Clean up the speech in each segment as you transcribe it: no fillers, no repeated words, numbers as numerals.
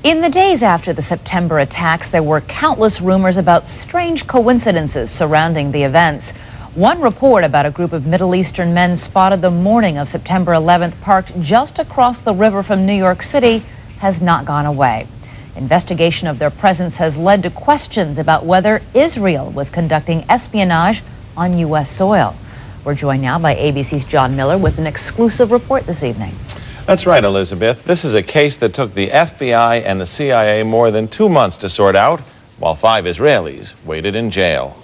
In the days after the September attacks, there were countless rumors about strange coincidences surrounding the events. One report about a group of Middle Eastern men spotted the morning of September 11th parked just across the river from New York City has not gone away. Investigation of their presence has led to questions about whether Israel was conducting espionage on U.S. soil. We're joined now by ABC's John Miller with an exclusive report this evening. That's right, Elizabeth. This is a case that took the FBI and the CIA more than 2 months to sort out, while 5 Israelis waited in jail.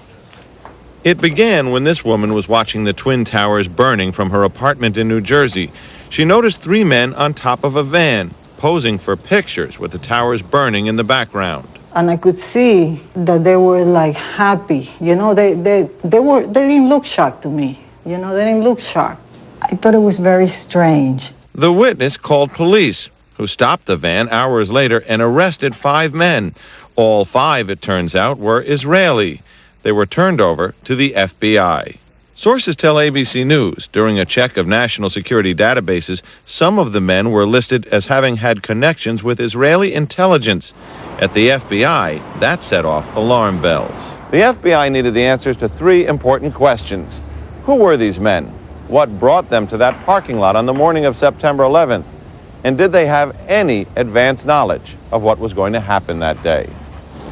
It began when this woman was watching the Twin Towers burning from her apartment in New Jersey. She noticed 3 men on top of a van, posing for pictures with the towers burning in the background. And I could see that they were like happy. You know, they didn't look shocked to me. You know, they didn't look shocked. I thought it was very strange. The witness called police, who stopped the van hours later and arrested 5 men. All 5, it turns out, were Israeli. They were turned over to the FBI. Sources tell ABC News during a check of national security databases, some of the men were listed as having had connections with Israeli intelligence. At the FBI, that set off alarm bells. The FBI needed the answers to 3 important questions. Who were these men? What brought them to that parking lot on the morning of September 11th? And did they have any advance knowledge of what was going to happen that day?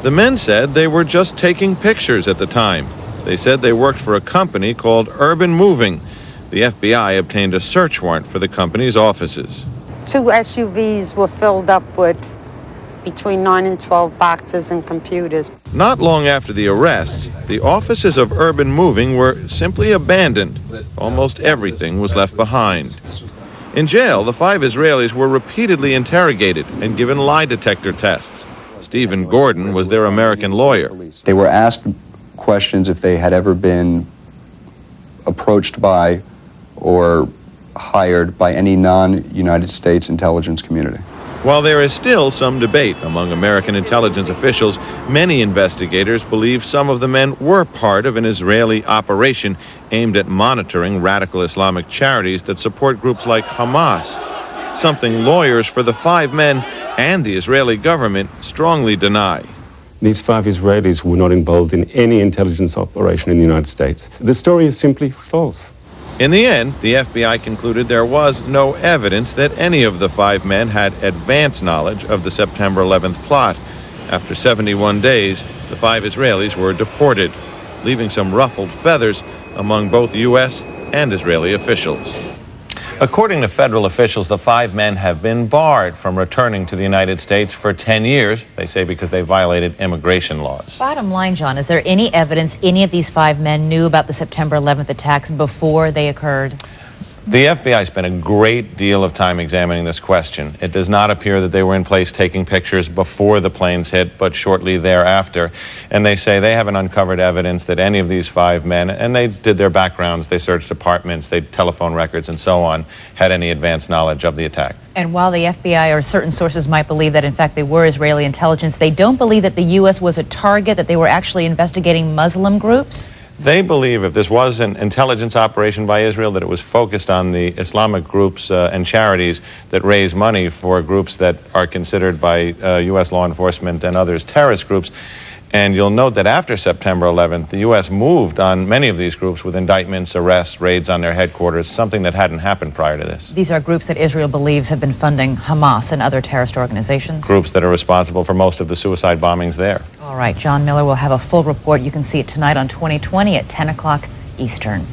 The men said they were just taking pictures at the time. They said they worked for a company called Urban Moving. The FBI obtained a search warrant for the company's offices. 2 SUVs were filled up with between 9 and 12 boxes and computers. Not long after the arrests, the offices of Urban Moving were simply abandoned. Almost everything was left behind. In jail, the 5 Israelis were repeatedly interrogated and given lie detector tests. Stephen Gordon was their American lawyer. They were asked questions if they had ever been approached by or hired by any non-United States intelligence community. While there is still some debate among American intelligence officials, many investigators believe some of the men were part of an Israeli operation aimed at monitoring radical Islamic charities that support groups like Hamas, something lawyers for the 5 men and the Israeli government strongly deny. These 5 Israelis were not involved in any intelligence operation in the United States. The story is simply false. In the end, the FBI concluded there was no evidence that any of the 5 men had advance knowledge of the September 11th plot. After 71 days, the 5 Israelis were deported, leaving some ruffled feathers among both U.S. and Israeli officials. According to federal officials, the 5 men have been barred from returning to the United States for 10 years, they say because they violated immigration laws. Bottom line, John, is there any evidence any of these 5 men knew about the September 11th attacks before they occurred? The FBI spent a great deal of time examining this question. It does not appear that they were in place taking pictures before the planes hit, but shortly thereafter. And they say they haven't uncovered evidence that any of these 5 men, and they did their backgrounds, they searched apartments, they telephone records and so on, had any advance knowledge of the attack. And while the FBI or certain sources might believe that in fact they were Israeli intelligence, they don't believe that the U.S. was a target, that they were actually investigating Muslim groups? They believe if this was an intelligence operation by Israel, that it was focused on the Islamic groups and charities that raise money for groups that are considered by U.S. law enforcement and others terrorist groups. And you'll note that after September 11th, the U.S. moved on many of these groups with indictments, arrests, raids on their headquarters, something that hadn't happened prior to this. These are groups that Israel believes have been funding Hamas and other terrorist organizations? Groups that are responsible for most of the suicide bombings there. All right, John Miller will have a full report. You can see it tonight on 2020 at 10 o'clock Eastern.